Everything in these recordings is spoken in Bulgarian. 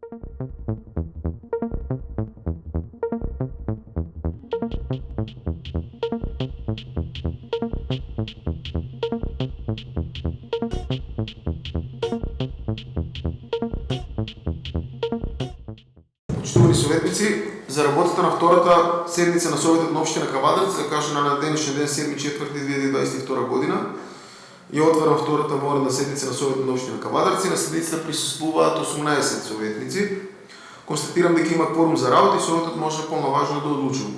Почитувани съветници, за работата на втората седмица на Съветът на община Кавадарци, да кажа на днешния ден 7.4.2022 година, и отварям втората военна седмица на Съветът на община Кавадарци. На седмицата присъствуват 18 съветници. Констатирам дека има кворум за работа и Съветът може по-наважно да одлучува.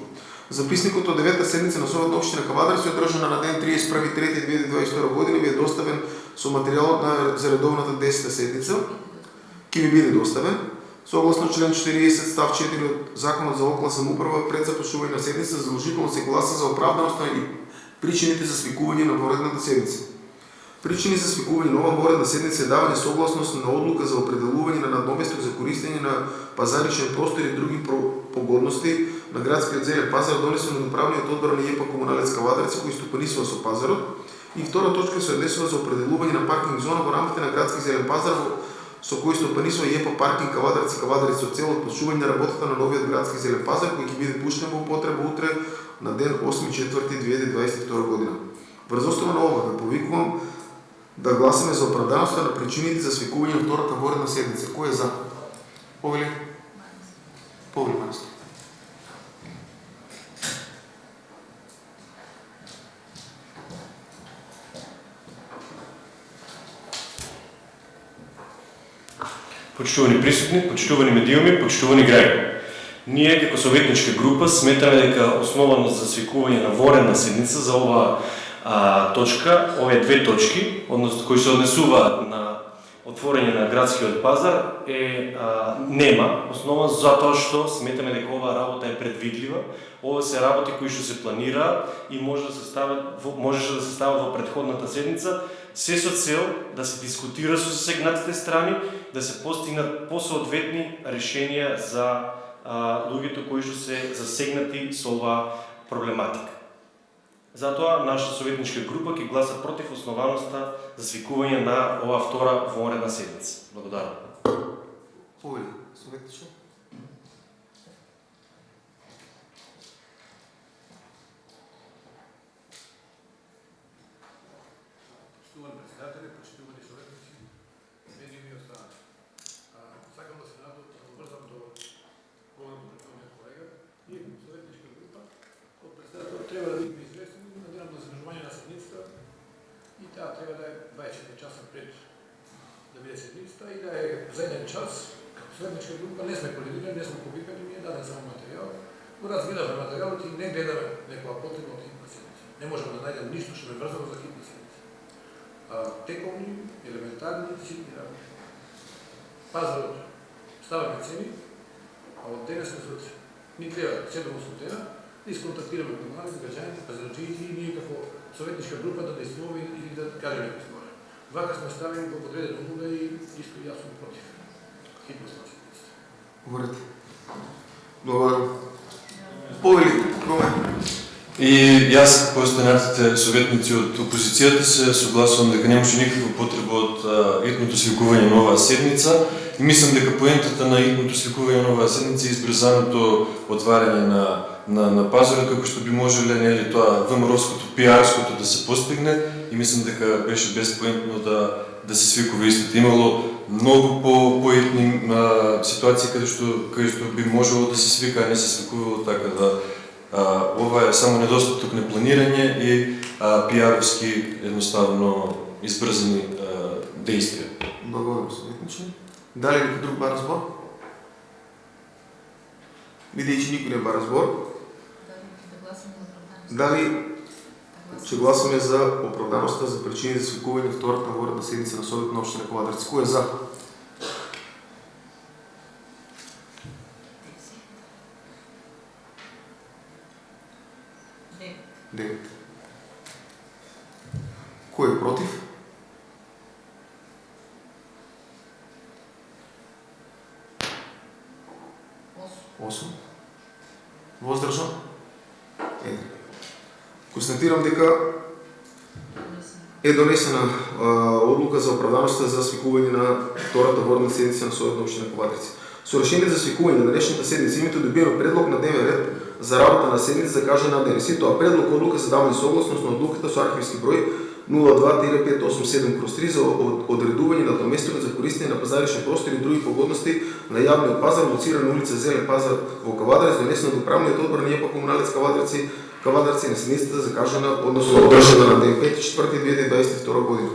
Записникот од 9-та седмица на Съветът на община Кавадарци, одржана на ден 31.3.2022 година, ви е доставен со материјалот за редовната 10-та седмица. Ки ви биде доставен. Согласно член 40 став 4 от Законот за локална самоуправа, пред започнување на седмица задолжително се гласа за оправданоста и причините за свикување на воредната седмица. Причини за свикување на ова воредна седмица е давање согласност на одлука за определување на надместок за користење на пазаричен простор и други погодности на градскиот зелен пазар, донесен од управниот одбор на ЕПА Комуналец Кавадарци, кој стопанисува со пазарот. И втора точка се однесува за определување на паркинг зона во рамките на градски зелен пазар, со кој стопанисува ЕПА паркинг Кавадарци со цел отпочнување на работата на новиот градски зелен пазар, кој ќе биде пуштен во употреба утре на ден 8.4.2022 година. Врз основа на ова ве повикувам да гласаме за оправданоста на причините за свикување на втората воредна седмица. Кој е за? Повели? Повели Манастир. Почитувани присутни, почитувани медиуми, почитувани граѓани. Ние како советничка група сметаме дека основано за свикување на воредна седница за ова точка, овие две точки, односно кои се однесуваат на отворање на градскиот пазар, нема основа затоа што сметаме дека оваа работа е предвидлива. Ова се работи кои што се планираат и можеше да се стават во претходната седница, се со цел да се дискутира со засегнатите страни, да се постигнат посоодветни решенија за луѓето кои што се засегнати со оваа проблематика. Затоа наша советничка група ќе гласа против основаноста за свикување на оваа втора воредна седница. Благодарам. Повели, советничка. Почитувани председатели, почитувани советници, медиуми и останали. Сакам да се наврзам до говорното претходниот колега. Ние како советничка група, од председател треба да бидеме известни на денот на задржување на седницата и таа треба да е 24 часа пред да биде седницата и да е за еден час. Како советничка група не сме координирани, не сме повикани, ние даден само материјал, го разгледавме материјалот и не гледаме некоја потреба од хитна седница. Не можеме да најдеме ништо што ме врзава за хитна седница. Тековни, елементарни ситни работи. Пазарот ставаме цени, а од денес месеци ни треба 7-8 дена да исконтактираме комуналите, граѓаните, пазарджиите и ние како советничка група да действуваме или да кажеме некој збор. Вака сме ставени во подредена улога и исто јас сум против хитност на седницата. Говорете. Благодарам. Повели, Румен. И јас како останатите советници од опозицијата се согласувам дека немаше никаква потреба од итното свикување на оваа седница и мислам дека поентата на итното свикување на оваа седница е избрзаното отварање на пазарот, како што би можеле нели тоа ВМРО-ското, пиарското да се постигне и мислам дека беше безпоентно да се свикува истото. Имало многу поетни ситуации каде што би можело да се свика, а не се свикувало, така да ова е само недостаток на планирање и пиаровски едноставно избрзани действија. Благодарам, советниче. Дали некој друг бар збор? Бидејќи никој не бар збор. Дали ќе гласаме за оправданоста за причини за свикување втората воредна седница на Советот на општина Кавадарци? Кој е за? Девет. Кој е против? Осум. Воздржан? Еден. Констатирам дека е донесена одлука за оправданоста за свикување на втората воредна седница на Советот на општина Кавадарци. Со решение за свикување на денешната седница името добиено предлог на дневен ред за работа на седница за кажане на денес. И тоа предлог одлука за давање согласност на одлуката со архивски број 02-587/3 за одредување на доместено за користење на пазаришни простори и други погодности на јавниот пазар, лоциран на улица Зелен пазар во Кавадарец, донесено до правниот одбор на ЕПА Комуналец Кавадарци на седницата закажана, односно одржана на ден 5.4.2022 година.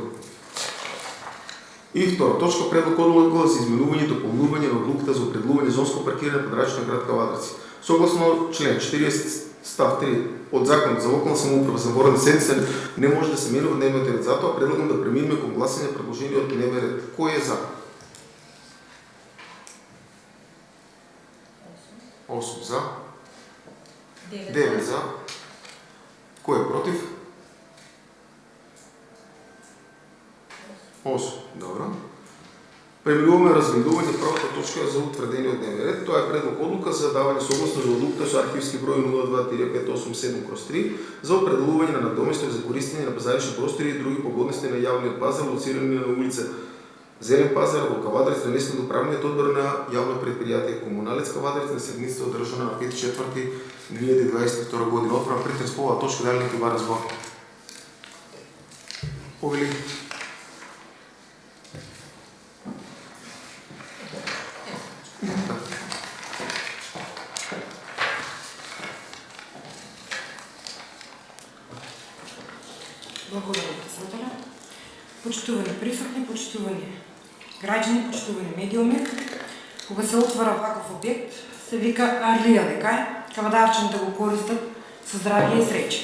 И втора точка, предлог одлука за изменување и дополнување на одлуката за определување зонско паркирање на подрачно на град Кавадарци. Согласно член 40 став 3 од Законот за локална самоуправа за ворена седница не може да се менува дневниот ред. Затоа предлагам да преминеме кон гласање на предложениот дневен ред. Кој е за? 8 за. 9 за. Кој е против? 8. Добро. Преминуваме разгледување првата точка за утврдениот дневен ред. Тоа е предлог одлука за давање согласност за одлуката со архивски број 02-587/3 за определување на надоместок за користење на пазаришни простори и други погодности на јавниот пазар, лоцирани на улица Зелен пазар во Кавадарец, донесено до правниот одбор на јавно предпријатие Комуналец Кавадарец на седницата одржана на 5.4.2022 година. Отварам претрес по оваа точка, дали некој бара збор? Повели. Благодаря, председателя. Почитувани присутни, почитувани граѓани, почитувани медиуми, кога се отвара ваков објект, се вика арлија дека кавадарчаните го користат со здравје и среќа.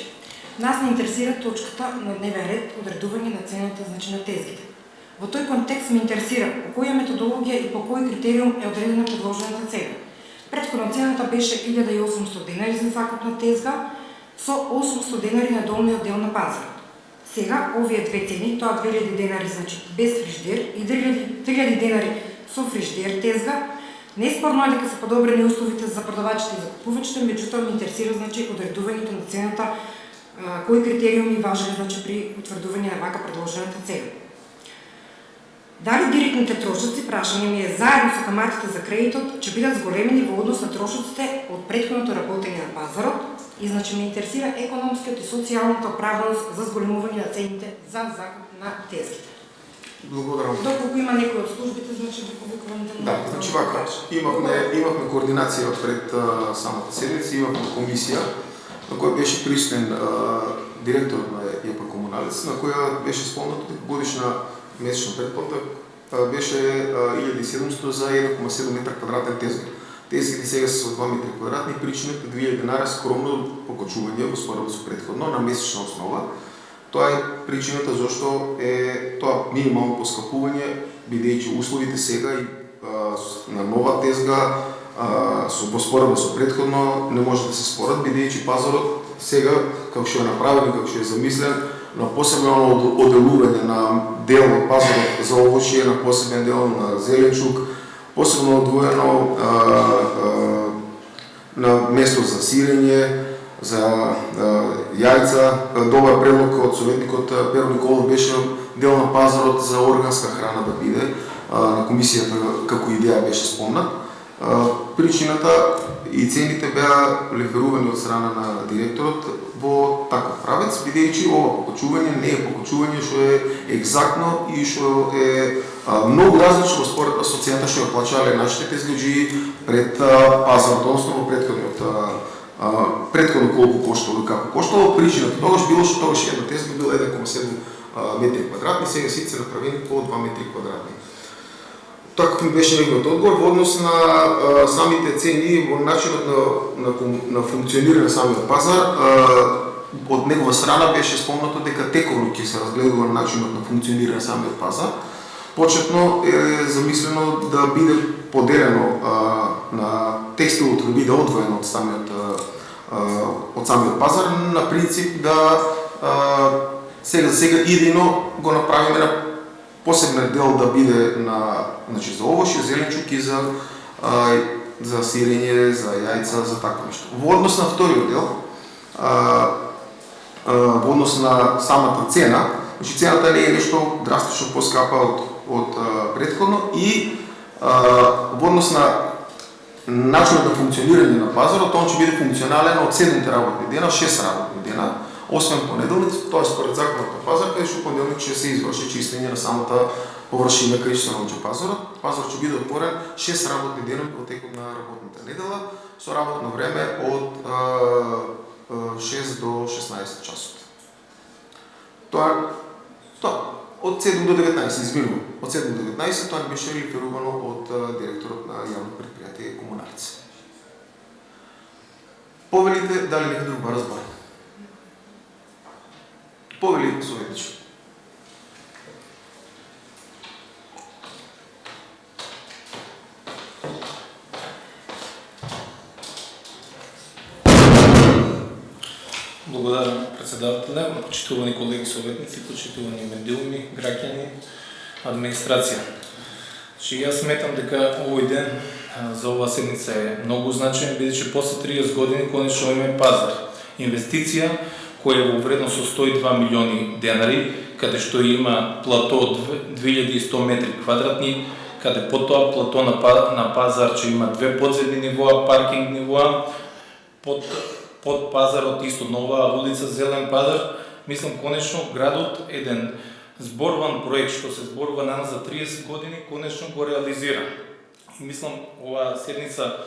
Нас не интересира точката на дневен ред одредување на цената, значи на тезгите. Во тој контекст ме интересира по која методологија и по кој критериум е одредена предложената цена. Претходно цената беше 1800 денари за закупна тезга со 800 денари на долниот дел на пазарот. Сега овие две цени, тоа 2000 денари значи без фриждер и 3000 денари со фриждер тезга, неспорно е дека се подобрени условите за продавачите и закупувачите, меѓутоа ме интересира значи одредувањето на цената, кои критериуми важеле значи при утврдување на вака предложената цена. Дали директните трошоци, прашање ми е, заедно со каматите за кредитот, ќе бидат зголемени во однос на трошоците од претходното работење на пазарот, и значи ме интересира економскиот и социјалната оправданост за зголемување на цените за закуп на тезгите. Благодарам. Доколку има некој од службите, значи да повикуваме да... Да, значи вака, имавме координација пред самата седница, имавме комисија на која беше присутен директорот на ЕПА Комуналец, на која беше спомнато дека годишна месечна претплата беше 1700 за 1,7 метра квадратен тезга. Тезгите сега се со 2 метри квадратни, причината 2000 денари скромно покачување во споредба со претходно на месечна основа. Тоа е причината зашто е тоа минимално поскапување, бидејќи условите сега и на нова тезга во споредба со претходно не може да се спорат, бидејќи пазарот сега, како што е направен, како што е замислен, на посебно оделување на дел на пазарот за овошје, на посебен дел на зеленчук, посебно одвоено на место за сирење, за јајца. Добар предлог од советникот Перо Николов беше дел на пазарот за органска храна да биде, на комисијата како идеја беше спомнат. Причината и цените беа леверувани од страна на директорот во таков правец, бидејќи ова покачување не е покачување што е екзактно и што е многу различно според со цената што ја плачале нашите тезгаџии пред пазарот, односно во претходно колку коштало и како коштало. Причината тогаш било што тогаш една тезга била 1,7 метри квадратни, сега сите се направени по 2 метри квадратни. Таков ми беше неговиот одговор во однос на самите цени, во начинот на функционирање на самиот пазар. Од негова страна беше спомнато дека тековно ќе се разгледува начинот на функционирање на самиот пазар. Почетно е замислено да биде поделено на текстилот да биде одвоен од самиот пазар, на принцип да сега идејно го направиме на посебен дел да биде значи за овошје, зеленчук и за сирење, за јајца, за такво нешто. Во однос на вториот дел, во однос на самата цена, значи цената не е нешто драстично поскапа од претходно и во однос на начинот на функционирање на пазарот, он ќе биде функционален од 7 работни дена, 6 работни дена, освен понеделник, т.е. според законот на пазар, каде што понеделник ќе се изврши чистење на самата површина каде што се наоѓа пазарот. Пазарот ќе биде отворен 6 работни дена во текот на работната недела, со работно време од 6 до 16 часот. Тоа од 7 до 19, изминувам. Од 7 до 19 тоа не беше реферувано од директорот на јавно предпријатие Комуналци. Повелите, дали некој друг ба разбара? Повели советничи. Благодарам председателя, почитувани колеги советници, почитувани медиуми, граѓани, администрација. Јас сметам дека овој ден за оваа седница е многу значаен, бидејќи после 30 години конечно имаме пазар. Инвестиција која е во вредност со 102 милиони денари, каде што има плато од 2100 метри квадратни, каде потоа плато на пазар че има 2 подземни нивоа, паркинг нивоа, под пазарот исто нова улица Зелен пазар. Мислам конечно градот еден зборуван проект што се зборува на за 30 години конечно го реализира. И мислам оваа седница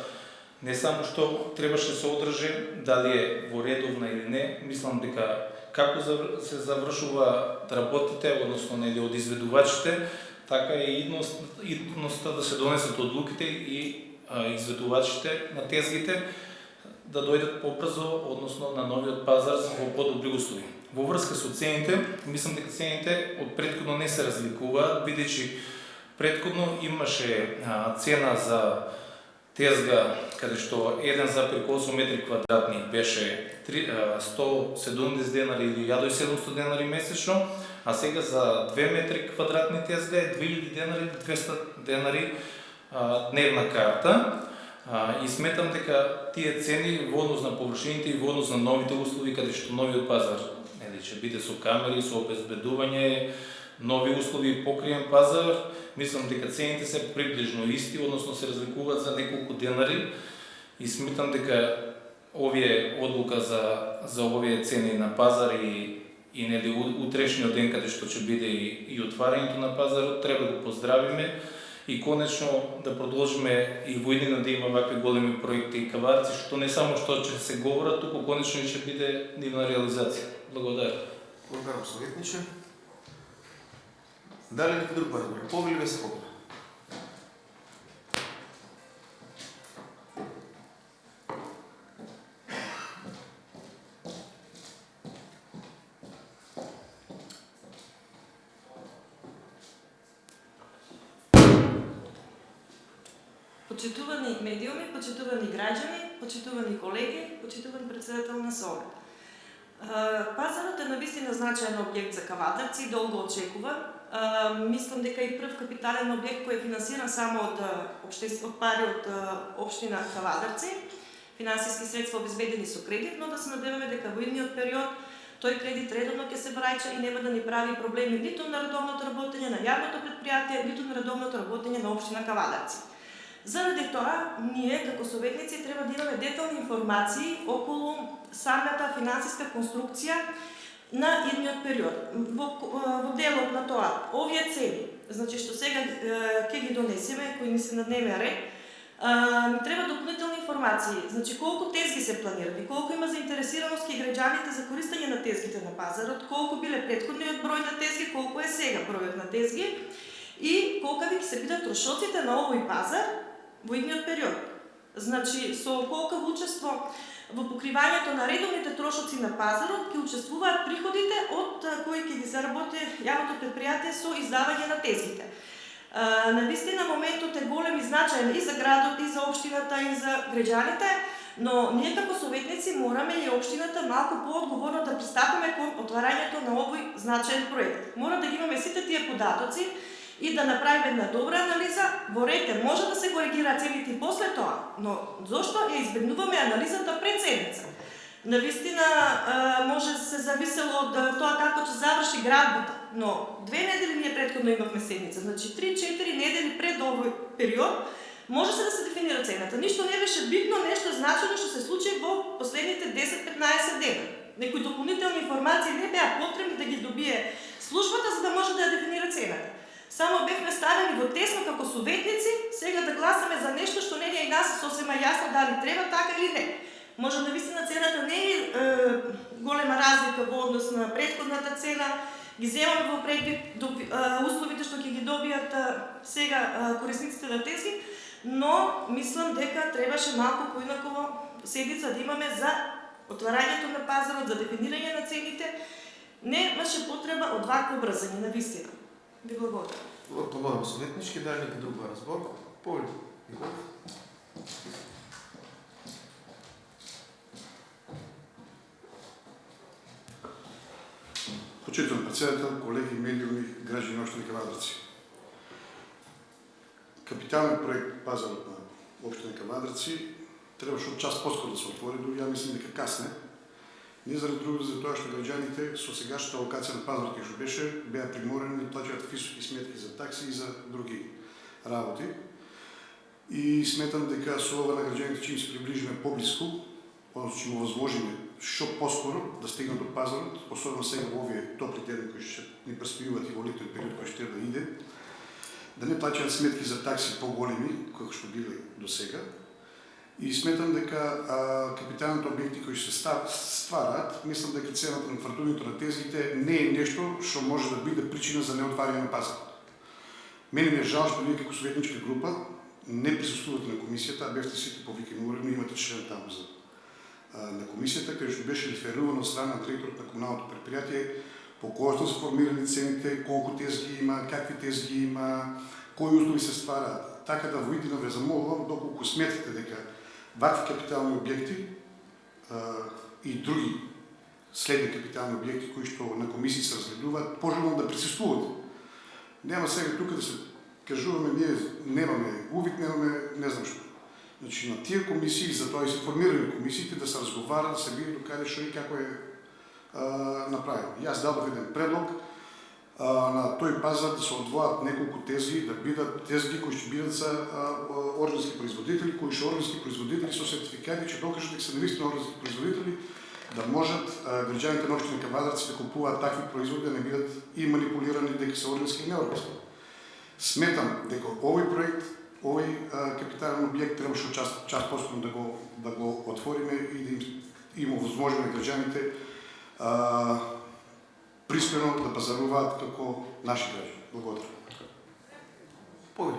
не само што требаше се одржи, дали е во редовна или не, мислам дека како се завршуваат работите, односно нели од изведувачите, така е идноста да се донесат одлуките и изведувачите на тезгите да дојдат побрзо, односно на новиот пазар во подобри услови. Во врска со цените, мислам дека цените од претходно не се разликуваат, бидејќи претходно имаше цена за тезга каде што 1,8 метри квадратни беше 170 денари или 1700 денари месечно, а сега за 2 метри квадратни тезга е 2000 денари, 200 денари дневна карта. И сметам дека тие цени во однос на површините и во однос на новите услови каде што новиот пазар ќе биде со камери, со обезбедување, нови услови, покриен пазар, мислам дека цените се приближно исти, односно се разликуваат за неколку денари и сметам дека овие одлука за овие цени на пазар и нели утрешниот ден каде што ќе биде и отварањето на пазарот треба да го поздравиме и конечно да продолжиме и во иднина да има вакви големи проекти и каварци, што не само што ќе се говорат, туку конечно и ќе биде нивна реализација. Благодарам. Благодарам советниче. Дали некој друг разбира? Повели ве се повели. Почитувани медиуми, почитувани граѓани, почитувани колеги, почитуван председател на Совет. Пазарот е навистина значаен објект за Кавадарци, долго очекуван. Мислам дека и прв капитален објект кој е финансиран само од пари од општина Кавадарци. Финансиски средства обезбедени со кредит, но да се надеваме дека во идниот период тој кредит редовно ќе се враќа и нема да ни прави проблеми ниту на редовното работење на јавното предпријатие, ниту на редовното работење на општина Кавадарци. Заради тоа, ние како советници треба да имаме детални информации околу самата финансиска конструкција на идниот период. Во делот на тоа, овие цели, значи што сега ќе ги донесеме, кои ни се на дневен ред, ни треба дополнителни информации, значи колку тезги се планирани, колку има заинтересираност кај граѓаните за користење на тезгите на пазарот, колку биле претходниот број на тезги, колку е сега бројот на тезги и колкави ќе се бидат трошоците на овој пазар во идниот период. Значи, со колкаво учество во покривањето на редовните трошоци на пазарот ќе учествуваат приходите од кои ќе ги заработи јавното предпријатие со издавање на тезгите. Навистина моментот е голем и значаен и за градот, и за општината, и за граѓаните, но ние како советници мораме и општината малку поодговорно да пристапиме кон отварањето на овој значаен проект. Мора да ги имаме сите тие податоци и да направиме една добра анализа. Во ред може да се коригираат цените и после тоа, но зошто ја избегнуваме анализата пред седница? Навистина може да се зависело од тоа како ќе заврши градбата, но 2 недели ние претходно имавме седница, значи 3-4 недели пред овој период може се да се дефинира цената. Ништо не беше битно, нешто значено што се случи во последните 10-15 дена. Некои дополнителни информации не беа потребни да ги добие службата за да може да ја дефинира цената. Само бевме ставени во тесно како советници, сега да гласаме за нешто што не е и нас сосема јасно дали треба така или не. Може да вистина цената не е голема разлика во однос на претходната цена, ги земаме во предвид условите што ќе ги добијат сега корисниците на тезги, но мислам дека требаше малку поинаково седница да имаме за отварањето на пазарот, за дефинирање на цените. Немаше потреба од вакво брзање на вистина. Ви благодарам. Благодарам советнички, дали некој друг разбор? Повели. Почитуван председател, колеги, медиуми, граждани на општина Кавадарци. Капиталниот проект пазарот на општина Кавадарци требаше од час поскоро да се отвори, дури ја мислам дека касне. Не заради друго, за тоа што граѓаните со сегашната локација на пазарот што беше, беа приморени да плаќаат високи сметки за такси и за други работи. И сметам дека со ова на граѓаните чим се приближиме поблиску, односно ќе му возможиме што поскоро да стигнат до пазарот, особено сега во овие топли дни кои ќе ни престојуваат и во летниот период кој ќе да иде, да не плаќаат сметки за такси поголеми, како што биле до сега. И сметам дека капиталните објекти кои се ствараат, мислам дека цената на тврдувањето на тезгите не е нешто што може да биде причина за неотварање на пазарот. Мене ми е жал што вие како советничка група не присуствувате на комисијата, а бевте сите повикани уредно, имате член таму на комисијата, каде што беше реферирано од страна на директорот на комуналното предпријатие по кој се формирани цените, колку тезги има, какви тезги има, кои услови се ствараат. Така да воедино ве замолувам, доколку сметате дека вакви капитални објекти и други следни капитални објекти кои што на комисии се разгледуваат, пожелувам да присуствувате. Нема сега тука да се кажуваме, ние немаме увид, немаме не знам што. Значи на тие комисии, затоа и се формирани комисиите, да се разговара, да се види докаде што и како е направено. Јас дадов еден предлог на тој пазар да се одвојат неколку тезги, да бидат тезги кои ќе бидат за органски производители, кои што органски производители со сертификати ќе докажат дека се навистина органски производители, да можат граѓаните на општина Кавадарци да купуваат такви производи, да не бидат и манипулирани дека се органски и неоргански. Сметам дека овој проект, овој капитален објект требаше час поскоро да го отвориме и да има возможност на граѓаните приспено да пазаруваат како наши граѓани. Благодарам. Повели.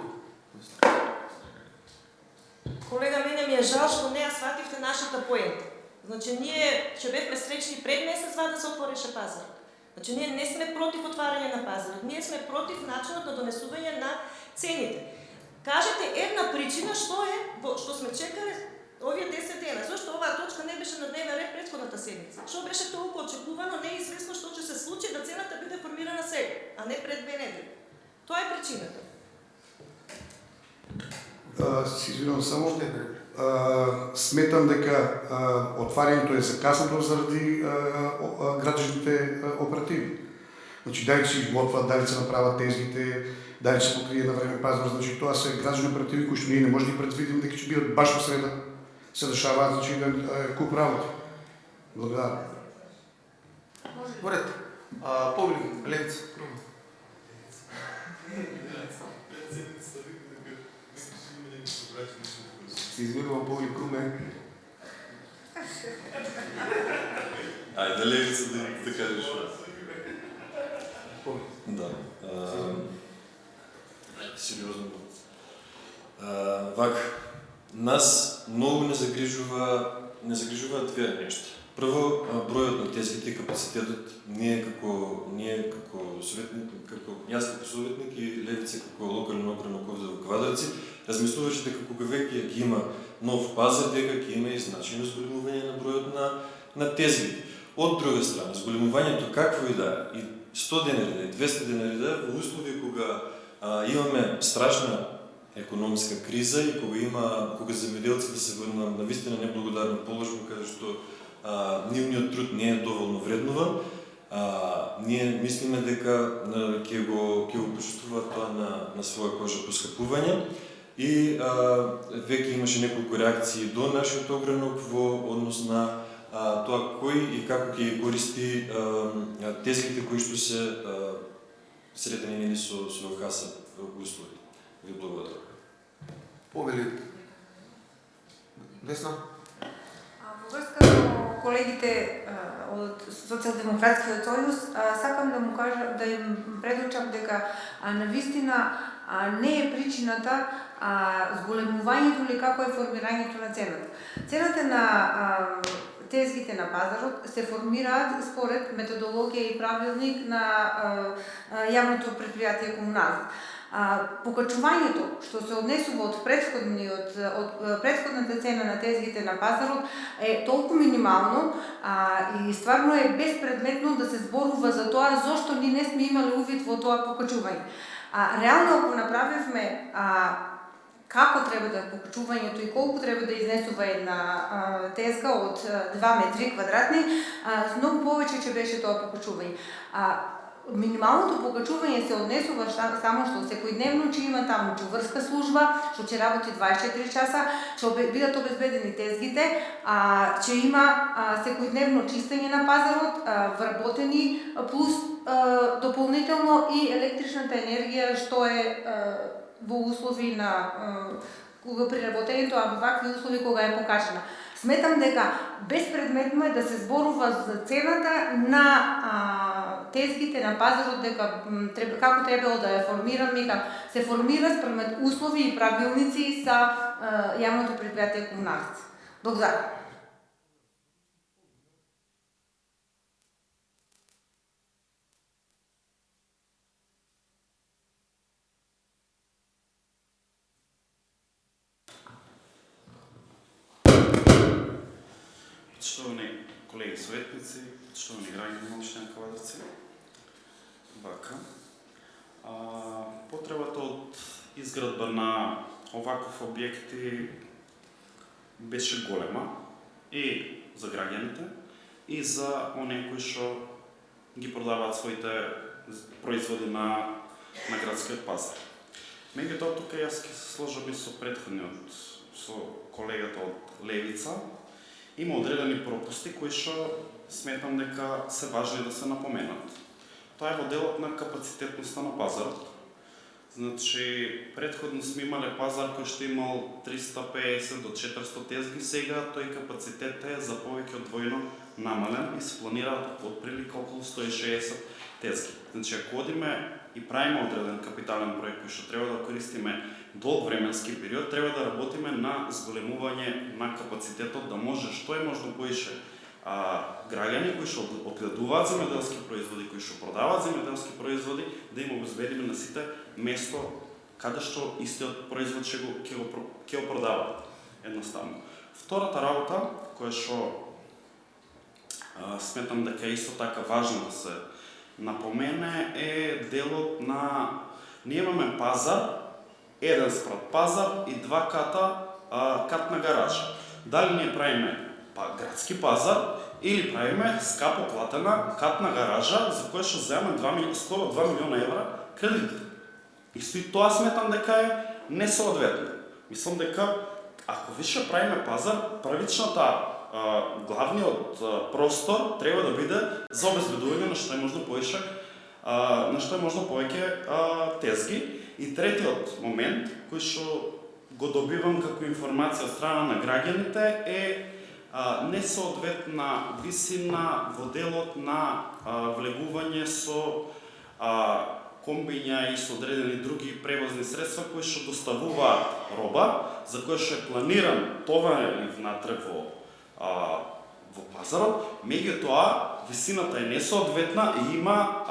Колега, мене ми е жал што не ја свативте нашата поента. Значи, ние ќе бевме среќни пред месец да се отвореше пазарот. Значи, ние не сме против отварање на пазарот, ние сме против начинот на донесување на цените. Кажете една причина што сме чекали овие 10 дена, зашто оваа точка не беше на дневен ред претходната седница. Што беше толку очекувано, не е известно што ќе се случи да цената биде формирана сега, а не пред 2 недели. Тоа е причината. Се извинувам само. Сметам дека отварањето е закаснато заради градежните оперативи. Значи, дали се изготват, дали се направат тезгите, дали се покрие на време пазар, значи това се градежни оперативи, кои што ние не може да предвидим дека ќе бидат баш во среда се дешаваат, значи еден куп работи. Благодарам. Поред. Повели, Левица. Извинувам, Повели Круме. Айде, Левица, да кажеш. Да. Сериозно. Вака, нас много не загрижува две неща. Прво, бројот на тезгите и капацитетот, ние како советник, јас како советник и Левица како локален окружен оковид во Кавадарци, размислуваше дека кога веќе ги има нов пазар, дека ќе има и значајно зголемување на бројот на тезгите. Од друга страна, зголемувањето какво и да и 100 денари, и 200 денари во услови кога имаме страшна економска криза и кога земјоделците се во навистина неблагодарна положба, каде што нивниот труд не е доволно вреднуван, ние мислиме дека ќе го почувствуваат тоа на своја кожа поскапување. И веќе имаше неколку реакции до нашиот огранок во однос на тоа кој и како ќе користи тезгите кои што се средени со каса услови. Ви благодарам. Повели. Весна? Во врска со колегите од Социјалдемократскиот сојуз, сакам да му кажам, да им предучам дека навистина не е причината зголемувањето или како е формирањето на цената. Цената на тезгите на пазарот се формираат според методологија и правилник на јавното предпријатие Комуналност. Покачувањето што се однесува од претходната цена на тезгите на пазарот е толку минимално и стварно е безпредметно да се зборува за тоа зошто ние не сме имали увид во тоа покачување. Реално ако направивме како треба да е покачувањето и колку треба да изнесува една тезга од 2 метри квадратни, многу повеќе ќе беше тоа покачување. Минималното покачување се однесува само што секојдневно ќе има таму чуварска служба, што ќе работи 24 часа, ќе бидат обезбедени тезгите, ќе има секојдневно чистење на пазарот, вработени плюс дополнително и електричната енергија што е во услови на кога приработењето, а во вакви услови кога е покачена. Сметам дека безпредметно е да се зборува за цената на тезгите на пазарот, дека како требало да ја формираме, дека се формира спремет услови и правилници за јавното предпријатие Комуналност. Благодарам. Почитувани колеги советници, почитувани граѓани на општина Кавадарци, вака. Потребата од изградба на оваков објекти беше голема и за граѓаните и за оние кои што ги продаваат своите производи на градскиот пазар. Меѓутоа, тука јас ќе се сложам и со претходниот, со колегата од Левица. Има одредени пропусти кои што сметам дека се важни да се напоменат. Тоа е во делот на капацитетноста на пазарот. Значи, претходно сме имале пазар кој што имал 350 до 400 тезги, сега тој капацитет е за повеќе од двојно намален и се планира од прилика околу 160 тезги. Значи, ако одиме и правиме одреден капитален проект кој што треба да користиме долг временски период, треба да работиме на зголемување на капацитетот, да може што е можно поише граѓани кои што одгледуваат земјоделски производи, кои што продаваат земјоделски производи, да им обезбедиме на сите место каде што истиот производ ќе го продаваат. Едноставно. Втората работа, која што сметам дека е исто така важно да се напомене, е делот на... Ние имаме пазар, еден спрат пазар и 2 ката катна гаража. Дали ние правиме градски пазар или правиме скапо платена катна гаража за која што земаме скоро 2 милиона евра кредит. И тоа сметам дека е несоодветно. Мислам дека ако више правиме пазар, правичната главниот простор треба да биде за обезбедување на што е можно поише, на што е можно повеќе тезги. И третиот момент кој што го добивам како информација од страна на граѓаните е несоодветна висина во делот на влегување со комбиња и со одредени други превозни средства кои што доставуваат роба, за која што е планиран товарен внатре во пазарот, меѓутоа висината е несоодветна и има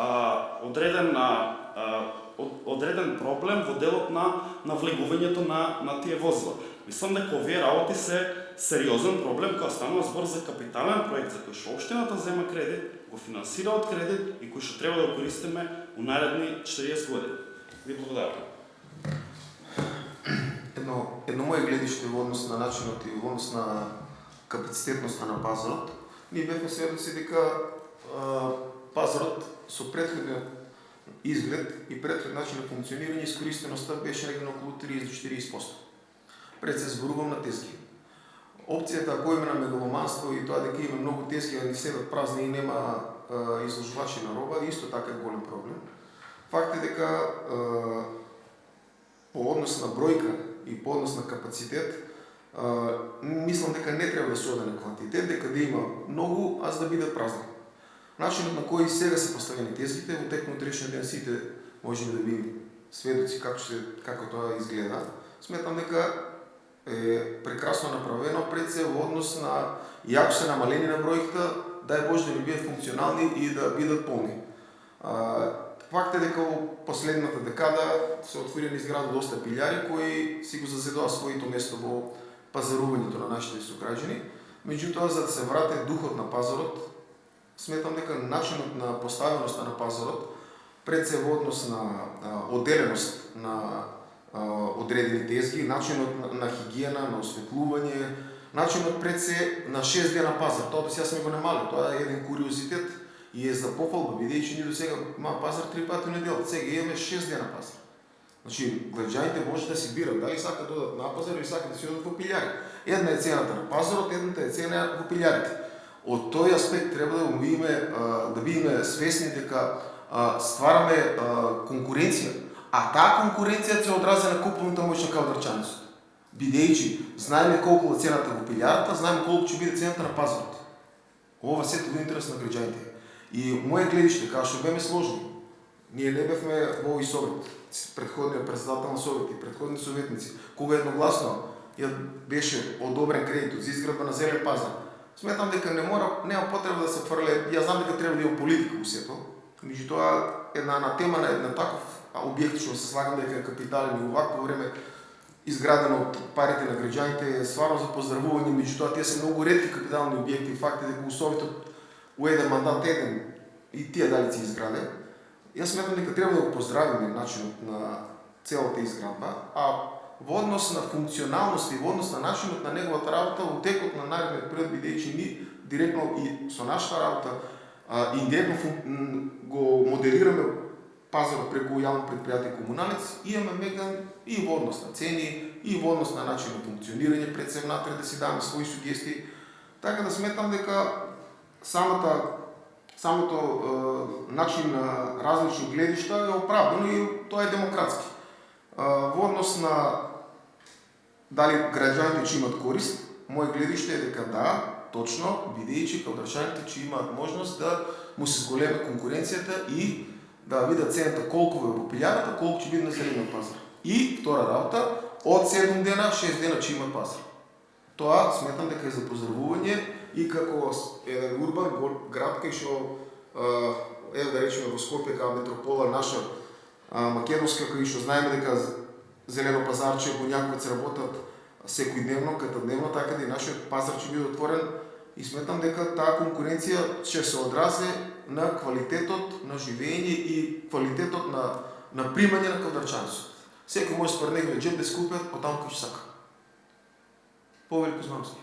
одреден проблем во делот на влегувањето на тие возила. Мислам дека овие работи се сериозен проблем кога станува збор за капитален проект за кој што општината зема кредит, го финансира од кредит и кој што треба да го користиме у наредни 40 години. Ви благодарам. Едно моје гледиште во однос на начинот и во однос на капацитетноста на пазарот, ние бевме сведоци дека пазарот со претходниот изглед и предлед начин на функциониране, изкористеността беше някъде около 30 до 40%. Пред се зборувам на тезги. Опцията, ако има на мегаломанство и това дека има много тезги, а не седат празни и нема изложувачи на роба, исто така е голем проблем. Факт е дека по однос на бројка и по однос на капацитет, мислам дека не треба да се оде на квантитет, дека да има многу, а за да бидат празни. Начинот на кој сега се поставени тезгите, во тек на утрешниот ден сите можеме да видим сведоци како тоа изгледа. Сметам дека е прекрасно направено пред се во однос на, и ако се намалени на бројката, дај Боже да ни бидат функционални и да бидат полни. Факт е дека во последната декада се отворени изгради доста пилјари кои си го зазедува своето место во пазарувањето на нашите сограѓани. Меѓутоа, за да се врате духот на пазарот, сметам дека начинот на поставеност на пазарот пред се во однос на одделеност на одредени тезги, начинот на хигиена, на осветлување, начинот пред се на 6 дена пазар. Тоа сега сме го намалили, тоа е еден куриозитет и е за пофалба, бидејќи ние до сега има пазар 3 пати неделата, сега имаме 6 дена пазар. Значи, граѓаните може да си бират дали сакат да одат на пазар или сакат да си одат во пилјари. Една е цената на пазарот, едната е цена во пилјарите. Од тој аспект треба да бидеме свесни дека ствараме конкуренција, а таа конкуренција се одрази на куповната моќ на кавадарчаницот. Бидејќи знаеме колку е цената во пилјарата, знаеме колку ќе биде цената на пазарот. Ова сето во интерес на граѓаните. И моје гледиште, како што беме сложни, ние не бевме во овој совет, претходниот председател на совет и претходни советници, кога едногласно ја беше одобрен кредитот за изградба на зелен пазар. Сметам дека нема потреба да се фрле, ја знам дека треба да има политика во сето, меѓутоа една тема на таков објект што се слагам дека е капитален и овакво време изградено од парите на граѓаните е стварно за поздравување, меѓутоа тие се многу ретки капитални објекти. Факт е дека советот у еден мандат и тие дали се изграде. Јас сметам дека треба да го поздравиме начинот на целата изградба, а во однос на функционалност и во однос на начинот на неговата работа во текот на наредниот период, бидејќи ние директно и со нашата работа индиректно го моделираме пазарот преку јавно предпријатие Комуналец, имаме меган и во однос на цени, и во однос на начин на функционирање пред се внатре да си даваме своји сугестии. Така да сметам дека самото начин на различни гледишта е оправдано и тоа е демократски. Во однос на дали граѓаните ќе имат корист, моје гледиште е дека да, точно, бидејќи кавадарчаните ќе имаат можност да му се зголеме конкуренцијата и да видат цената колку е во пилјарата, колку ќе биде на зелениот пазар. И втора работа, од 7 дена, 6 дена ќе има пазар. Тоа сметам дека е за поздравување и како еден урбан град кај што да речеме во Скопје како метропола наша македонска, кај што знаеме дека зелено пазарче во някакваc работат секојдневно, катадневно, така да и нашиот пазар ќе биде отворен и сметам дека таа конкуренција ќе се одрази на квалитетот на живење и квалитетот на примање на кавадарчанството. Секој може според неговиот џеб да скупи од таму кај што сака. Повелико знамски.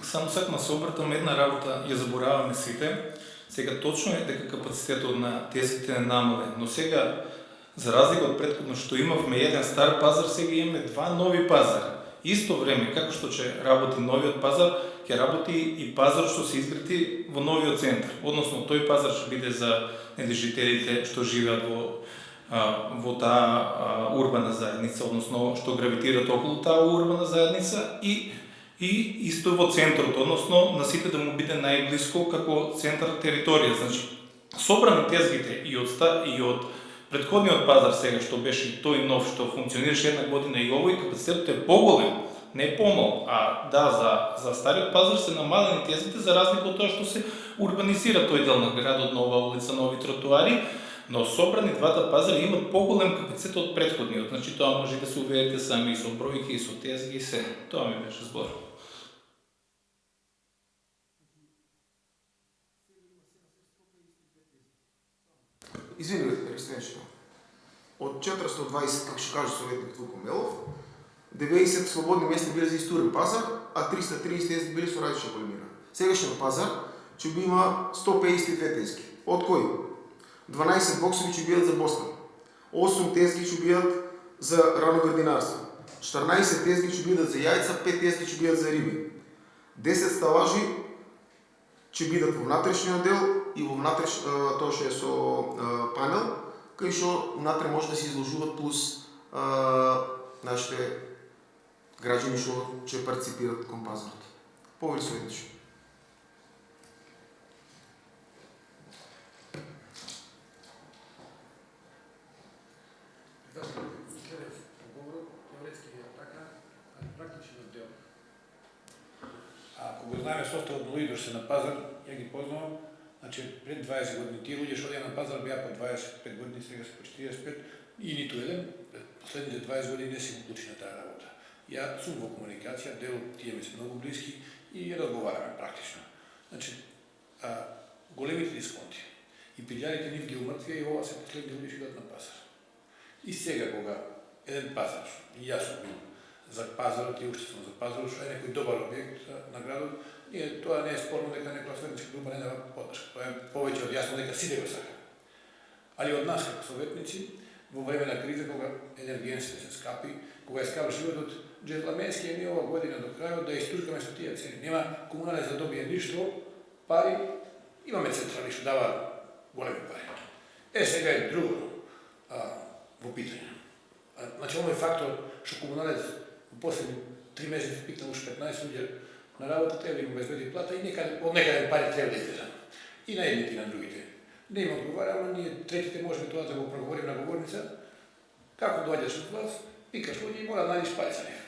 Само сакам да се обратам една работа, ја забораваме сите. Сега точно е дека капацитетот на тезите е намален, но сега за разлика од претходно што имавме еден стар пазар, сега имаме два нови пазари. Исто време, како што ќе работи новиот пазар, ќе работи и пазар што се изгради во новиот центар. Односно, тој пазар ќе биде за недежителите што живеат во таа урбана заедница, односно што гравитираат околу таа урбана заедница и исто во центарот, односно на сите да му биде најблиско како центар територија. Значи, собрани тезгите и од предходниот пазар сега што беше тој нов што функционираше една година и овој капацитетот е поголем, не помал, а да, за стариот пазар се намалени тезгите за разлика од тоа што се урбанизира тој дел на градот, нова улица, нови тротоари, но собрани двата пазари имат поголем капацитет од претходниот. Значи тоа може да се уверите сами и со бројки и со тезги и се. Тоа ми беше збор. Извини, Рестенчето. Од 420, како ќе каже советник Вуко Мелов, 90 свободни места били за исторен пазар, а 330 били со различна големина. Сегашниот пазар ќе би има 152 тезги. Од кои? 12 боксови ќе бидат за бостан, 8 тезги ќе бидат за рано градинарство, 14 тезги ќе бидат за јајца, 5 тезги ќе бидат за риби, 10 сталажи ќе бидат во внатрешниот дел и во тоа што е со панел, кај што внатре може да се изложуваат плюс нашите граѓани што ќе парципират кон пазарот. Повели советничи. Ако го знаеме составот на луѓето што се на пазар, ја ги познавам, значи пред 20 години тие луѓе што одеа на пазар беа по 25 години, сега се по 45 и ниту еден последните 20 години не се уклучи на таа работа. Ја сум во комуникација, дел од тие ми се многу блиски и разговараме практично. Значи, големите дисконти и пилјарите нив ги умртвија и ова се последни луѓе што идат на пазар. И сега кога еден пазар, и јас сум бил за пазарот и уште сум за пазарот, што е некој добар објект на градот, и тоа не е спорно дека некоја советничка група не дава поддршка. Тоа е повеќе од јасно дека сите го сакаат. Али од нас како советници, во време на криза, кога енергенците се скапи, кога е скап животот, джентламенски е ни ова година до крајот да истуркаме со тие цени. Нема комуналец да добие ништо, пари, имаме централи што дава големи пари. Сега е друго во питање. Значи, овој фактор што комуналец во последни 3 месеци пикнал уште 15 луѓе на работа, треба да им обезбеди плата и од некаде пари треба да излезат. И на едните и на другите. Не им одговара, ама ние третите можеме тоа да го проговорим на говорница. Како доаѓаш од вас, пикаш луѓе и мора да најдеш пари за нив.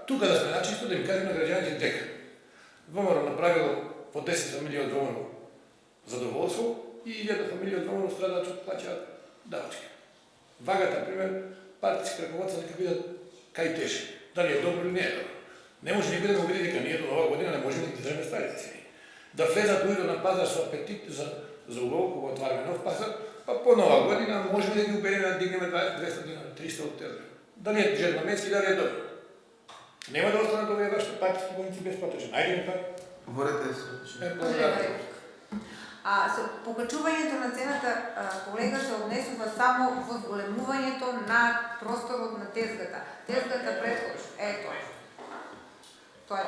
Тука да сме начисто да им кажем на граѓаните дека ВМРО направило по 10 фамилии од ВМРО задоволство и 1000 фамилии од ВМРО страдаат што плаќаат давачки. Вагата, пример, партиски раководства нека бидат кај тежи. Дали е добро или не е добро. Не може никој да ме убеди дека ние до нова година не можеме да ги држиме старите цени. Да влезат луѓето на пазар со апетит за улов, кога отвараме нов пазар, па по нова година можеме да ги убедиме да дигнеме 200 динара, 300 од тезга. Дали е джентлменски, дали е добро. Нема да останат овие вашите партиски војници без платежи. Најдеме пари. Говорете се. Благодарам. Со покачувањето на цената, колега, се однесува само во зголемувањето на просторот на тезгата. Тезгата предходно. Ето. Тоа е.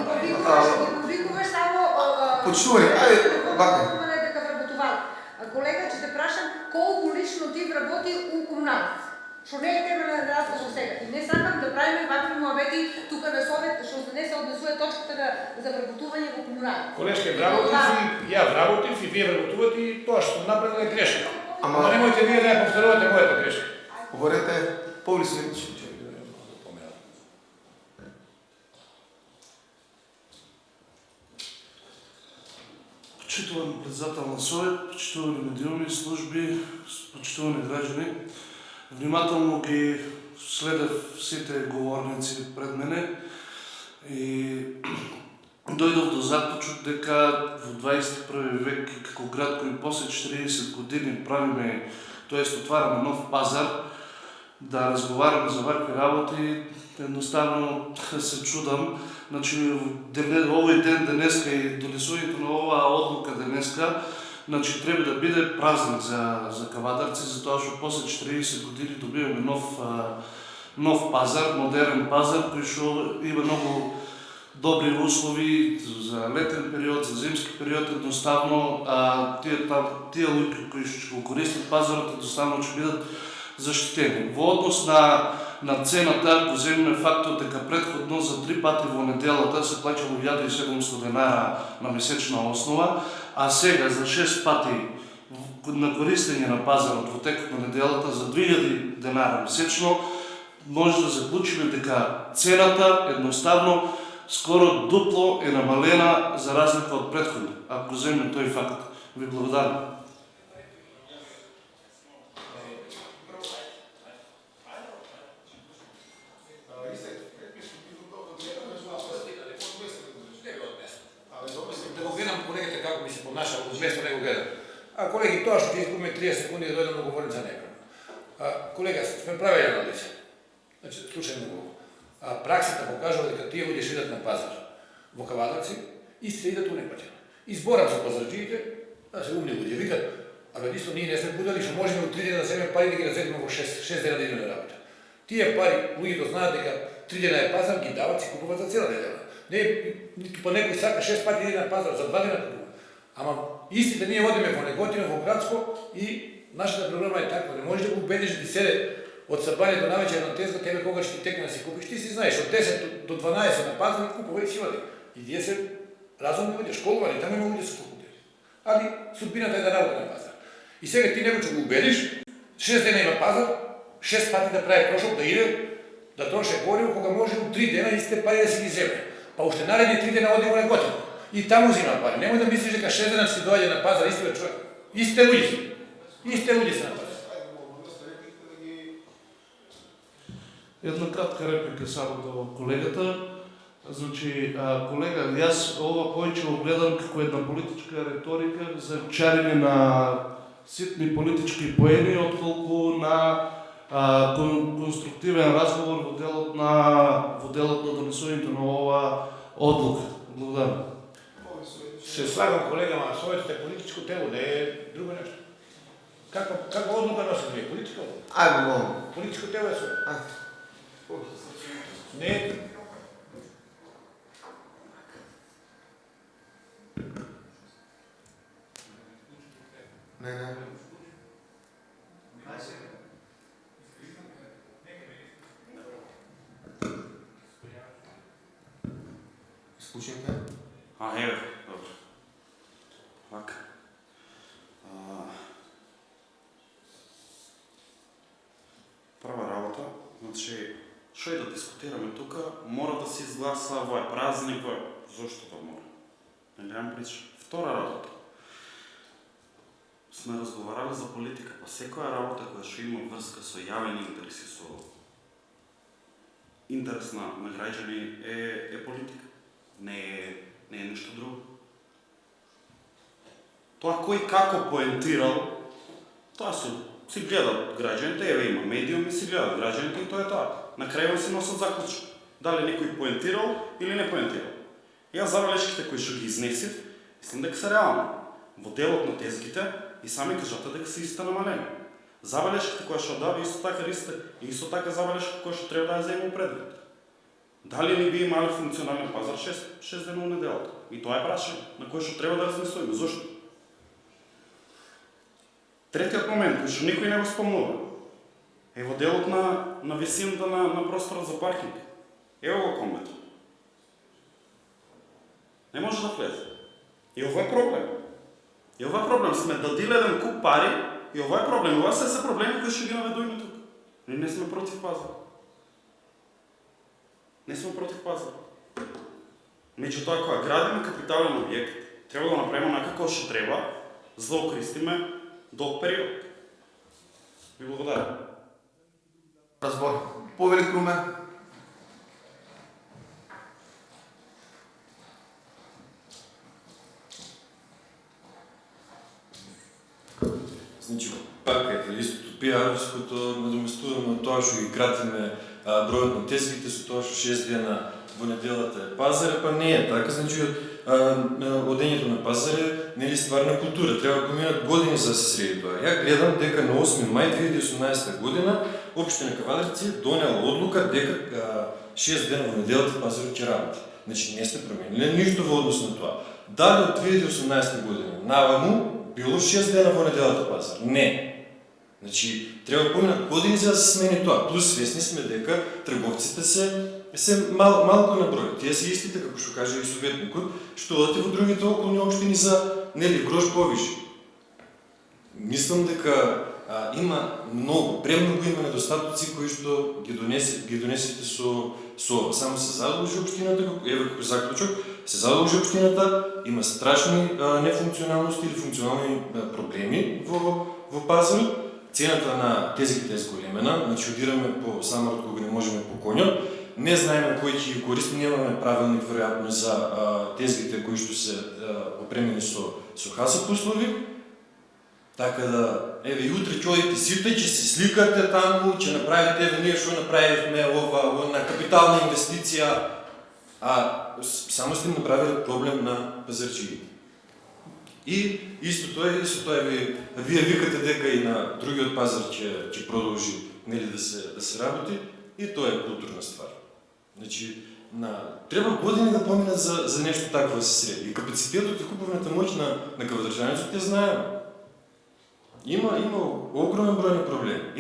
Ги повикуваш само... Почували, ајде, бака. Колега, ќе те прашам колку лично ти вработи у комуналец? Што не е тема на разговор сега. И не сакам да правиме вакви муабети тука на совет, што не се однесува точката за вработување во комуналец. Колешке, вработив и ја вработив и вие вработувате и тоа што направило е грешка. Ама немојте вие да ја повторувате мојата грешка. Говорете, Повели советничи. Почитуван председател на совет, почитувани медиуми, служби, почитувани граѓани, внимателно ги следев сите говорници пред мене и дојдов до заклучок дека во 21 век и како град кој после 40 години правиме, тоест отвараме нов пазар, да разговараме за вакви работи, едноставно се чудам. Значи, овој ден денеска и донесувањето на оваа одлука денеска, значи треба да биде празник за кавадарци, затоа што после 40 години добиваме нов пазар, модерен пазар, кој што има многу добри услови за летен период, за зимски период, едноставно тие луѓе кои што го користат пазарот, едноставно ќе бидат заштитени. Во однос на цената, ако земеме фактот дека предходно за 3 пати во неделата се плаќало 1700 денара на месечна основа, а сега за 6 пати на користење на пазарот во текот на неделата за 2000 денара месечно, може да заклучиме дека цената едноставно скоро дупло е намалена за разлика од предходно, ако земеме тој факт. Ви благодарам. Да го гледам колегите како ми се поднаша, од место не го гледам. А колеги, тоа што ќе изгубиме 30 секунди да дојдам да говорим за некој. Колега, сме правили анализа. Значи, слушајме го. Праксата покажува дека тие луѓе што идат на пазар во Кавадарци, исти идат у непатено. Изборам се пазарджиите, да се умни луѓе, викат, абе нисто ние не сме будали што можеме у 3 дена да земеме пари да ги разедиме во 6 дена да идеме на работа. Тие пари, луѓето знаат дека 3 дена е пазар, ги дават си купуваат за цела недела. Не, ниту па некој сака 6 пати иде на пазар, за 2 дена купува. Ама истите ние одиме во Неготино, во Градско и нашата програма е таква. Не можеш да го убедиш да ти седе од сабање до навечер на тезга, тебе кога ќе ти текне да си купиш, ти си знаеш, од 10 до 12 на пазар купува и си оди. И тие се разумни луѓе, школувани, таму има луѓе се факултети. Али судбината е да работи на пазар. И сега ти некој ќе го убедиш, 6 дена има пазар, 6 пати да прави трошок, да иде, да троше гориво, кога може у 3 дена истите пари да си ги земе. Па уште наредни 3 дена оди во Неготино. И таму зима пари. Немој да мислиш дека 6 дена ќе ти доаѓа на пазар истиот човек. Истите луѓе. Истите луѓе се на пазар. Една кратка реплика само до колегата. Значи, колега, јас ова повеќе го гледам како една политичка реторика за чарење на ситни политички поени, отколку на конструктивен разговор во делот на донесувањето на ова одлука. Благодарам. Се слагам, колега, ама своето е политичко тело, не е друго нешто. Каква одлука носите вие? Политичка одлука? Ајде, молам. Политичко тело е своето. Не. Не. Слушайте. Еве, добро. Вака. Прва работа, значи, што и да дискутираме тука, мора да се изгласа овој празник, зошто да мора? Не гледам прича. Втора работа. Сме разговарали за политика, па секоја работа која што има врска со јавен интерес и со интерес на граѓани е политика. Не е ништо друго. Тоа кој како поентирал, тоа си гледат граѓаните, еве има медиуми, си гледат граѓаните и тоа е тоа. На крајот си носат заклучок. Дали некој поентирал или не поентирал. Јас забелешките кои што ги изнесив, мислам дека се реални. Во делот на тезгите и сами кажате дека се исто намалени. Забелешките кои што даде исто така забелешка кои што треба да ја земе предвид. Дали не би имале функционален пазар 6 дена у неделата? И тоа е прашање на кој што треба да размислиме. Зошто? Третиот момент, кој што никој не го спомнува, е во делот на висината на просторот за паркинг. Ево го комбето. Не може да влезе. И ова е проблем. Сме дадиле еден куп пари и ова е проблем. Ова се проблеми кои што ги наведуваме тука. Ние не сме против пазар. Не сме против пазар. Меѓутоа, кога градиме капитален објект, треба да направиме онака што треба, за да окористиме долг период. Ви благодарам. Разбор. Повелик Руме. Значи, пак е истото пиаровското, надоместуваме тоа што ги кратиме бројот на тезгите со тоа што 6 дена во неделата е пазар, па не е така. Значи, одењето на пазар е нели стварна култура. Треба да поминат години за да се среди тоа. Ја гледам дека на 8 мај 2018 година Општина Кавадарци донела одлука дека 6 дена во неделата пазарот ќе работи. Значи, не сте промениле ништо во однос на тоа. Дали од 2018 година наваму било 6 дена во неделата пазар? Не. Значи, треба да поминат години за да се смени тоа. Плюс свесни сме дека трговците се малку на број. Тие се истите, како што каже и советникот, што одат и во другите околни општини за грош повише. Мислам дека има премногу има недостатоци кои што ги донесете со ова. Само се задолжи општината, еве како заклучок, се задолжи општината, има страшни нефункционалности или функционални проблеми во пазарот. Цената на тезгите е зголемена, значи одираме по самарот кога не можеме по конјот. Не знаеме кој ќе ги користи, немаме правилник веројатно за тезгите кои што се опремени со хасап услови. Така да, и утре ќодите сите, че се сликате таму, че направите, ние што направивме ова на капитална инвестиција, само сте направили проблем на пазарчиите. И истото е, вие викате дека и на другиот пазар ќе продолжи да се работи, и тоа е културна ствар. Значи, треба години да поминат за нешто такво да се среди. И капацитетот и куповната моќ на кавадржаниците те знаеме. Има огромен број на проблеми.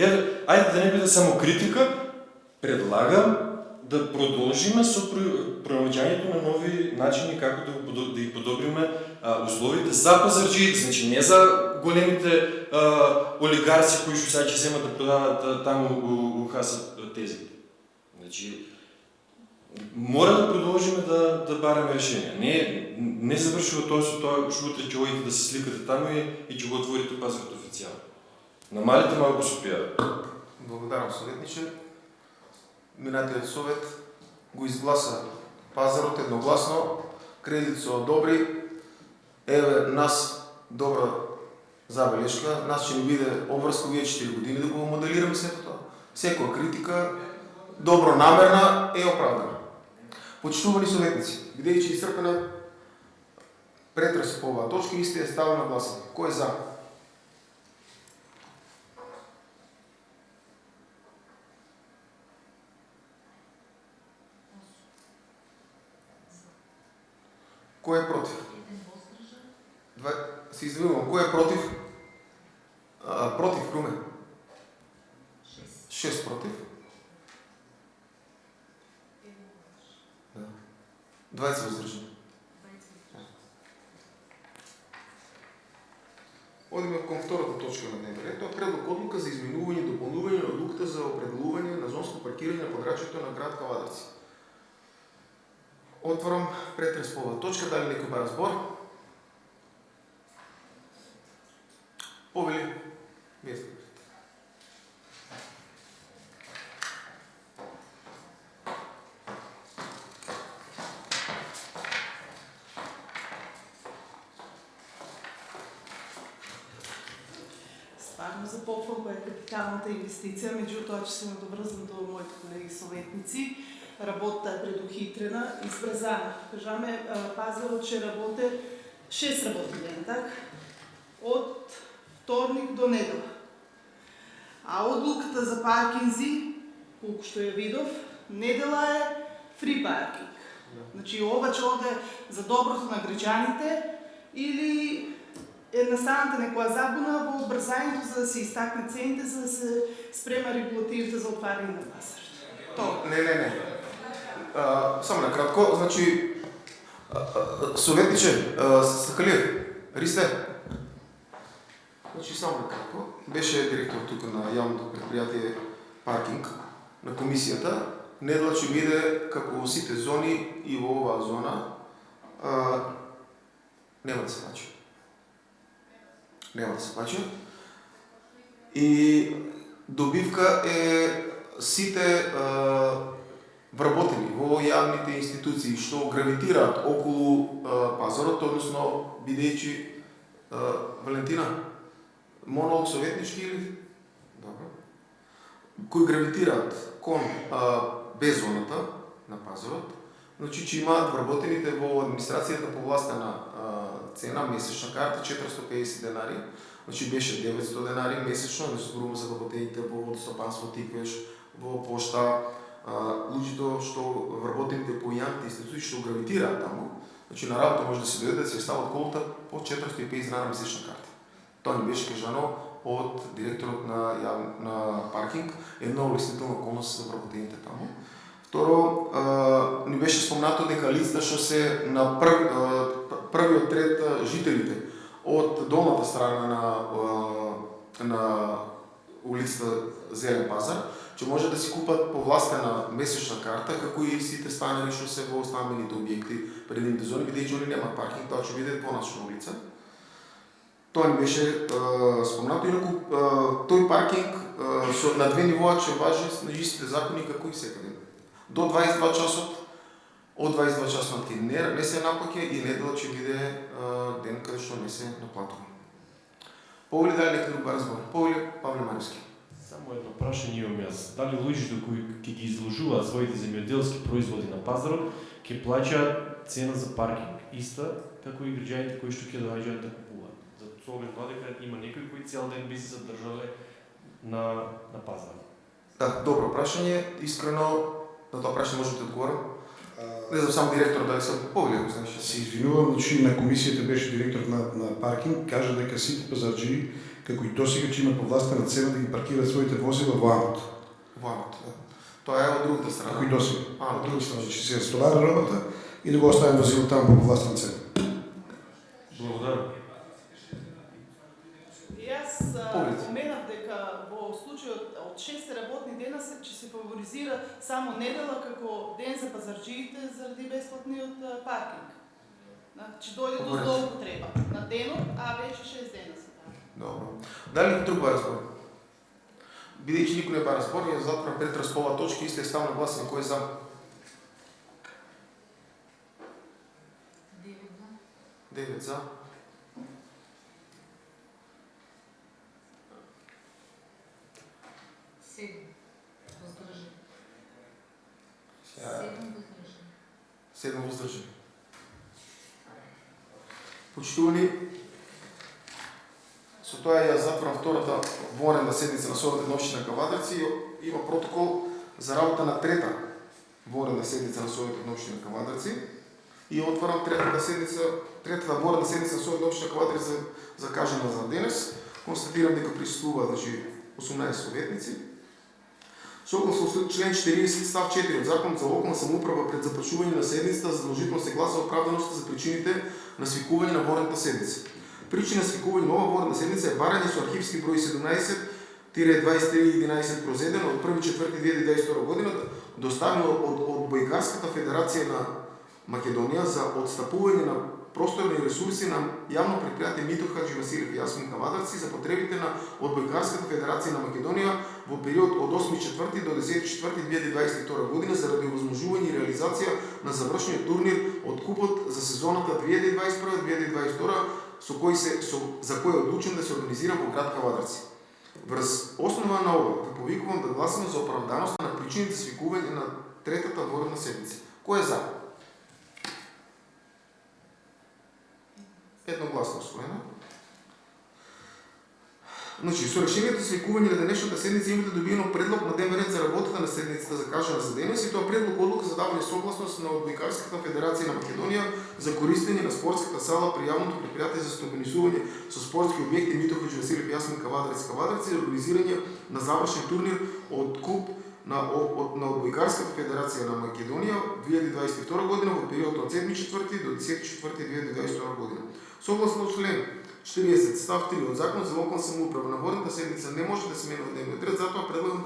Ајде да не биде само критика, предлагам да продолжиме со пронаоѓањето на нови начини како да ги подобриме условите за пазарджиите, значи не за големите олигарси кои што сега ќе земат да продават таму у хаса тези. Значи мора да продолжиме да бараме решение. Не завршува тоа со тоа што утре ќе одите да се сликате таму и ќе го отворите пазарот официјално. Намалите малку со пиар. Благодарам, советниче. Минатиот совет го изгласа пазарот едногласно, кредит со добри. Еве нас добра забелешка, нас ќе ни биде обврско вие 4 години да го моделираме сето тоа. Секоја критика добронамерна е оправдана. Почитувани советници, бидејќи исцрпена претрес по оваа точка, исти е ставен на гласање. Кој е за? Кој е против? Се извинувам, кој е против? Против, Румен? 6 против. 20 воздржани. Одиме кон втората точка на дневен ред. Тоа е предлог одлука за изменување и дополнување на одлуката за определување на зонско паркирање на подрачјето на град Кавадарци. Отворам претрес по оваа точка, дали некој бара збор? Повели, вие сте. Стварно за pohvalба е капиталната инвестиција, меѓутоа ќе се надоврзам до моите колеги советници. Работата е предухитрена, избрзана. Кажаме, пазарот ќе работи 6 работни дена, так? Од вторник до недела. А одлуката за паркинзи, колку што ја видов, недела е фри паркинг. Значи, ова ќе оде за доброто на граѓаните или е настаната некоја забуна во брзањето за да се истакне цените, за да се спрема регулативите за отварање на пазарот. Не. Само накратко, значи, советниче, Сахалиев, Ристе. Значи, само накратко, беше директор тук на јавното предпријатие паркинг на комисијата. Недела ќе биде како во сите зони и во оваа зона нема да се плаче. Нема да се плаче. И добивка е сите вработени во јавните институции што гравитираат околу пазарот, односно бидејќи Валентина, монолог советнички или? Добро. Кои гравитираат кон без зоната на пазарот, значи че имаат вработените во администрацијата по властена цена, месечна карта 450 денари, значи беше 900 денари месечно, да се зборуваме за вработените во водостопанство, тиквеш, во пошта, луѓето што вработените по јавните институции што гравитираат таму, значи на работа може да се дојде да се стават колута по 450 денари месечна карта. Тоа ни беше кажано од директорот на паркинг, една улеснителна околност за вработените таму. Второ, ни беше спомнато дека лицата што се на првиот ред жителите од долната страна на улицата Зелен пазар, че може да си купат повластена месечна карта, како и сите станари што се во стамбените објекти, предимните зони, бидејќи они немаат паркинг, тоа ќе биде понатачна улица. Тоа ни беше спомнато, инаку тој паркинг на две нивоа ќе важи на истите закони како и секаде. До 22 часот, од 22 часот не се наплаќа и недела ќе биде ден каде што не се наплатува. Повели дали некој друг разбор? Повели Павле Маревски. Само едно прашање имам јас. Дали луѓето кои ќе ги изложуваат своите земјоделски производи на пазарот ќе плаќаат цена за паркинг иста како и граѓаните кои што ќе доаѓаат да купуваат? За оглед тоа дека има некои кои цел ден би се задржале на пазарот. Да, добро прашање. Искрено на тоа прашање можете да одговорам. Не знам само директор дали се повели, ако знаеш. Се извинувам, значи на комисијата беше директор на паркинг, кажа дека сите пазарџии, како и досега, че има повластена цена да ги паркираат своите возила во Амот. Во Амот, да. Тоа е од другата страна. Како и досега. Од другата страна. Значи се разтовара робата и да го оставим возило таму по повластена цена. Благодарам. Јас поменав дека во случајот од 6 работни дена ќе се фаворизира само недела како ден за пазарџиите заради бесплатниот паркинг. Значи дојде до злоупотреба на денот, а веќе 6 дена се така. Добро. Дали друг разбор? Бидејќи никој не бара збор, ја затворам претрас по оваа точка и сте ставам на гласање кој е за. 9 за. 7 воздржани. Почитувани, со тоа ја затворам втората военна седница на Советот на општина Кавадарци. Има протокол за работа на трета военна седница на Советот на општина Кавадарци и отварам третата военна седница на Советот на општина Кавадарци закажана за денес. Констатирам дека присуствуваат 18 советници. Согласно член 40 став 4 од Законот за локална самоуправа пред започнување на седницата задолжително се гласа оправданоста за причините на свикување на военната седница. Причина на свикување на ова военна седница е барање со архивски број 17-2311/1 од 1.4.2022 година доставено од Бојкарската федерација на Македонија за отстапување на просторни ресурси на јавно предпријатие Митро Хаџи Василев и Јасмин Кавадарци за потребите на Одбојкарската федерација на Македонија во период од 8.4. до 10.4.2022 година заради овозможување и реализација на завршниот турнир од купот за сезоната 2021-2022 за кој е одлучен да се организира во град Кавадарци. Врз основа на ова ве повикувам да гласаме за оправданост на причините за свикување на третата военна седница. Кој е за? Едногласно усвоено. Значи, со решението за свикување на денешната седница имате добиено предлог на дневен ред за работата на седницата закажана за денес и тоа предлог одлука за давање согласност на Одбојкарската федерација на Македонија за користење на спортската сала при јавното предпријатие за стопанисување со спортски објекти Митро Хаџи Василев и Јасмин Кавадарци за организирање на завршен турнир од куп на Одбојкарската федерација на Македонија 2022 година во период од 7.4. до 10.4.2022 година. Согласно член 40 став 3 од Законот за локална самоуправа на военната седница не може да се менува дневниот ред, затоа предлагам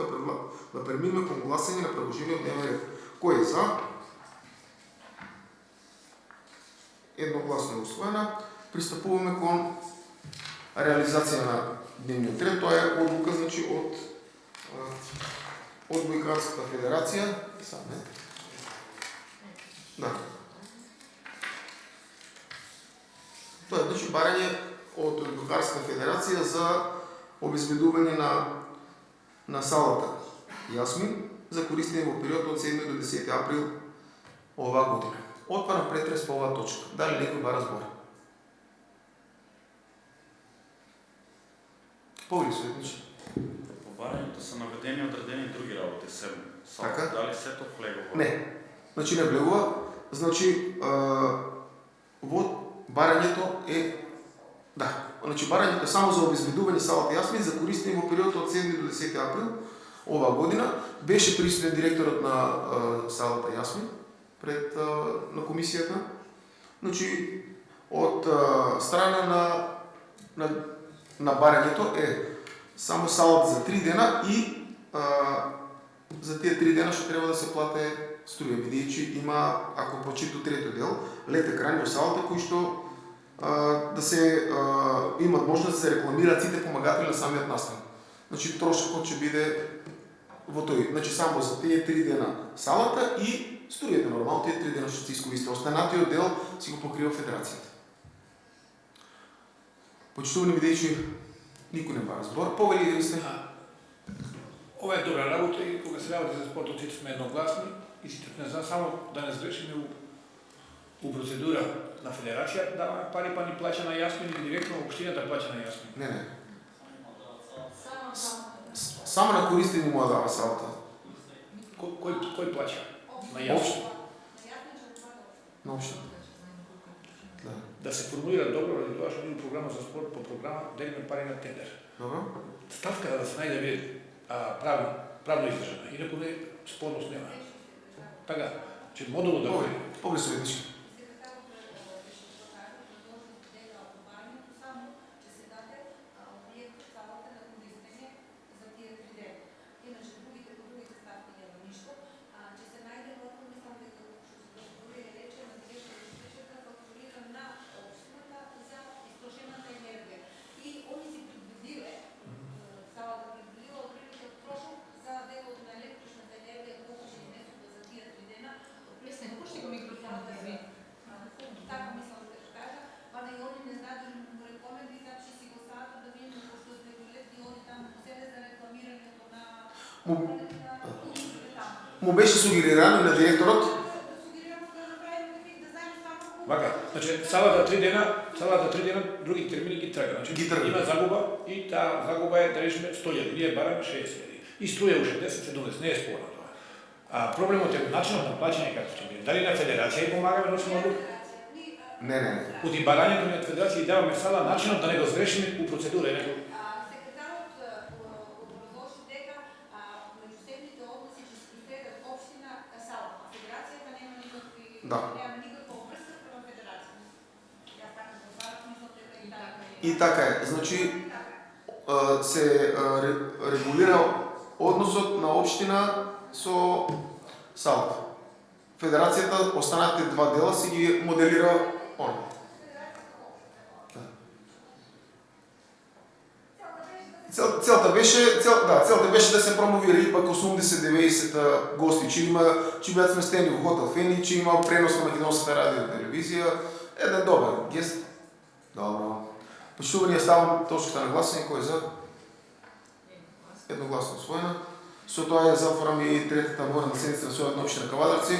да преминеме кон гласање на предложениот дневен ред. Кој е за? Едногласно е усвоена. Пристапуваме кон реализација на дневниот ред. Тоа е одлука значи од Одбојкарската федерација. Да. Тоа е значи барање од Одбојкарската федерација за обезбедување на салата Јасмин за користење во период од 7 до 10 април оваа година. Отварам претрес по оваа точка. Дали некој бара збор? Повели советничи. По барањето се наведени одредени други работи, Така? Дали сето влегува? Не. Значи не влегува. Значи во барањето е Значи барањето е само за обезбедување салата Јасмин за користење во период од 7 до 10 април оваа година. Беше присутен директорот на салата Јасмин пред на комисијата. Значи од страна на барањето е само салата за 3 дена и за тие 3 дена што треба да се плате струја, бидејќи има, ако прочиту третиот дел, лет екрани во салата кои што да се имат можност да се рекламираат сите помагатели на самиот настан. Значи трошокот ќе биде во тој, значи само за тие 3 дена салата и струјата нормално тие 3 дена што се искористи. Останатиот дел си го покрива федерацијата. Почитувани, бидејќи Никой не бара збор. Повели ли сте? Ова е добра работа и кога се работи за спортот сите сме едногласни и сите не знам само да не сгрешиме у процедура на федерација даваме пари па ни плаќа на Јасмин или директно општината плаќа на Јасмин. Не. Само на користени му дава салата. Кој плаќа? На Јасмин. На општина. Да се формулира добро ради тоа што ние програма за спорт по програма делиме пари на тендер. Добро. Ставката да се најде биде правно издржана, инаку не спорност нема. Така, че модулот да бъде. Поглед советнички. Му беше сугерирано и на директорот? Вака, значи салата 3 дена други термини ги трага. Значи има загуба и таа загуба е да речеме 100.000, ние бараме 60.000. И струја уште 10-70, не е спорно тоа. А проблемот е начинот на плаќање како ќе биде. Дали на федерација помагаме носиме одлука? Не. Оди барањето на федерација даваме сала начинот да не го сгрешиме у процедура инаку. Да. И така е. Значи се регулира односот на општина со салата. Федерацијата останатите два дела си ги моделира он. Целта беше да се промовира и пак 80-90 гости, че бидат сместени во хотел Фени, че има пренос на македонската радио и телевизија. Еден добар гест. Добро. Почитувани ставам точката на гласање, кој е за? Едногласно усвоена. Со тоа ја затворам и третата воена седница на Советна општина Кавадарци.